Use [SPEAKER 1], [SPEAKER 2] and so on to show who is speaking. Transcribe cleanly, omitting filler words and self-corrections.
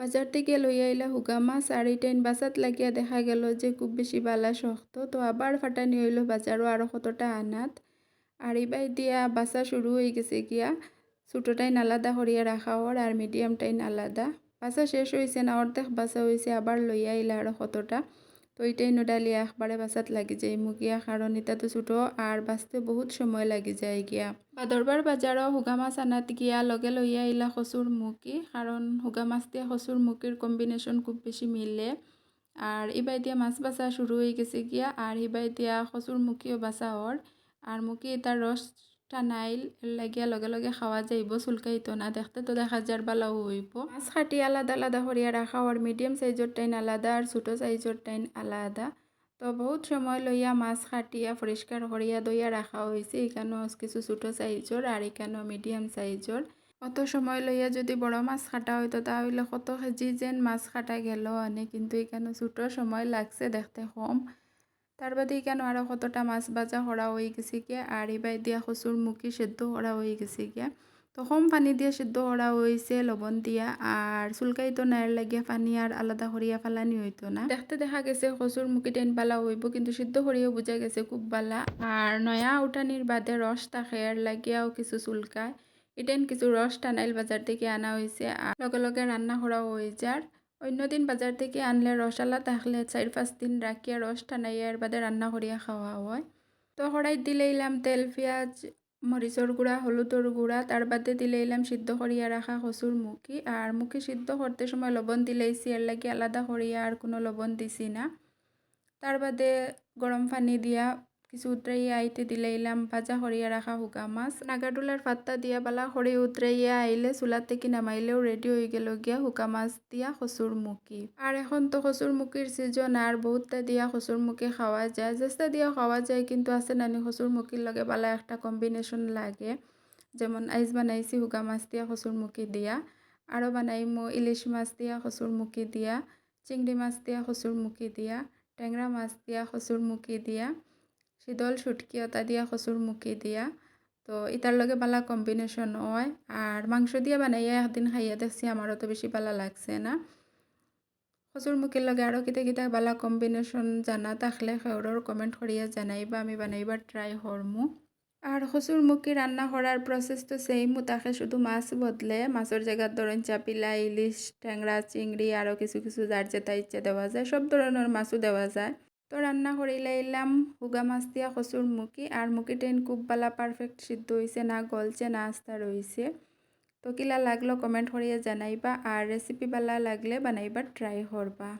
[SPEAKER 1] বাজার থেকে লইয়া আইলা হুগা মাছ আর এইটাইন বাসাত লাগিয়া দেখা গেল যে খুব বেশি বালা শক্ত, তো আবার ফাটানি হইল বাজারও আরও কতটা আনাত। আর এবার দিয়া বাসা শুরু হয়ে গেছে গিয়া, ছোটোটাইন আলাদা করিয়া রাখা ওর আর মিডিয়ামটাইন আলাদা। বাসা শেষ হয়েছে না, অর্ধেক বাসা হয়েছে, আবার লইয়া আইলা আরও কতটা। তো এইটাই নডালিয়া একবারে বাসাত লাগি যায় মুগিয়া, কারণ এটা তো ছোটো আর বাঁচতে বহুত সময় লাগি যায় গিয়া। বাদরবার বাজারও হুগা মাছ আনাত গিয়া লগে লইয়া আইলা কচুর মুখি, কারণ হুগা মাছ দিয়ে কচুর মুখির কম্বিনেশন খুব বেশি মিলে। আর এবার দিয়া মাছ বাছা শুরু হয়ে গেছে গিয়া, আর এবার দিয়া কচুর মুখিও বাছা ওর। আর মুখি তার রস টানাইল লাগিয়া লগে লগে খাওয়া যাইব, চুলকাইতো না, দেখতে তো দেখা যার বালাও হইব। মাছ কাটি আলাদা আলাদা করিয়া রাখা ওর, মিডিয়াম সাইজের টাইন আলাদা আর ছোটো সাইজের টাইন আলাদা। তো বহুত সময় লইয়া মাছ কাটিয়া পরিষ্কার করিয়া দইয়া রাখা হয়েছে, এখানেও কিছু ছোটো সাইজের আর এখানেও মিডিয়াম সাইজের। অত সময় লইয়া যদি বড় মাছ কাটা হইতো তাহলে কত কেজি যেন মাছ কাটা গেল আনে, কিন্তু এখানে ছোটো সময় লাগছে দেখতে কম। তার বাদে এখানে আরও কতটা মাছ ভাজা করা হয়ে গেছে গিয়া, আর এবার দিয়া কচুর মুখি সেদ্ধ করা হয়ে গেছে গিয়া। তো কম পানি দিয়ে সেদ্ধ করা হয়েছে লবণ দিয়া, আর চুলকাইতো না, এর লাগিয়া পানি আর আলাদা করিয়া ফালানি হইতো না। দেখতে দেখা গেছে কচুর মুখি টাইন বালা হইব, কিন্তু সিদ্ধ করিয়াও বোঝা গেছে খুব বালা। আর নয়া উঠানির বাদে রস থাকে, এর লাগিয়াও কিছু চুলকায়। এটাইন কিছু রস টানাইল বাজার থেকে আনা হয়েছে, আর লগে লগে রান্না করাও হয়ে যার। অন্যদিন বাজার থেকে আনলে রসালা থাকলে 4-5 দিন রাখিয়া রস টানাইয়া এর বাদে রান্না করিয়া খাওয়া হয়। তো কড়াইত দিলেইলাম তেল, পেঁয়াজ, মরিচর গুঁড়া, হলুদর গুঁড়া, তার বাদে দিলেইলাম সিদ্ধ করিয়া রাখা কচুর মুখি। আর মুখি সিদ্ধ করতে সময় লবণ দিলেইছি, এর লাগে আলাদা করিয়া আর কোনো লবণ দিছি না। তার বাদে গরম পানি দিয়া কিছু উতরাইয়া আইতে দিলাইলাম ভাজা করিয়া রাখা হুগা মাছ। নাগাডুলার পাত্তা দিয়া বালা খড়ি উতরাইয়া আইলে চুলার থেকে নামাইলেও রেডি হয়ে গেল গিয়া হুগা মাছ দিয়া কচুর মুখি। আর এখন তো কচুর মুখির সিজন, আর বহুতটা দিয়া কচুর মুখি খাওয়া যায়, চেষ্টা দিয়া খাওয়া যায়, কিন্তু আছে নানি কচুর মুখির লগে বালা একটা কম্বিনেশন লাগে। যেমন আইজ বানাইছি হুগা মাছ দিয়া কচুর মুখি দিয়া, আরও বানাইমো ইলিশ মাছ দিয়া কচুর মুখি দিয়া, চিংড়ি মাছ দিয়া কচুর মুখি দিয়া, ট্যাংরা মাছ দিয়া কচুর মুখি দিয়া, শীতল শুটকি ওটা দিয়া কচুর মুখি দিয়া। তো এটার লগে বালা কম্বিনেশন হয়। আর মাংস দিয়া বানাইয়া একদিন খাইয়া দেখছি, আমারও তো বেশি বালা লাগছে না। কচুর মুখির লগে আরও কিতা কিতা বালা কম্বিনেশন জানা থাকলে সেওর কমেন্ট করিয়া জানাইবা, আমি বানাইবার ট্রাই করমু। আর কচুর মুখি রান্না করার প্রসেস তো সেম, তাকে শুধু মাছ বদলে, মাছের জায়গার ধরেন চাপিলা, ইলিশ, ট্যাংরা, চিংড়ি, আরও কিছু কিছু যার যেটা ইচ্ছা দেওয়া যায়, সব ধরনের মাছও দেওয়া যায়। তো রান্না করিলাইলাম হুগা মাছ দিয়া কচুর মুখি, আর মুখিটাইন খুব বালা পারফেক্ট সিদ্ধ হয়েছে, না গলছে না আস্তা রয়েছে। তো কিলা লাগলো কমেন্ট করিয়া জানাইবা, আর রেসিপি বালা লাগলে বানাইবার ট্রাই করবা।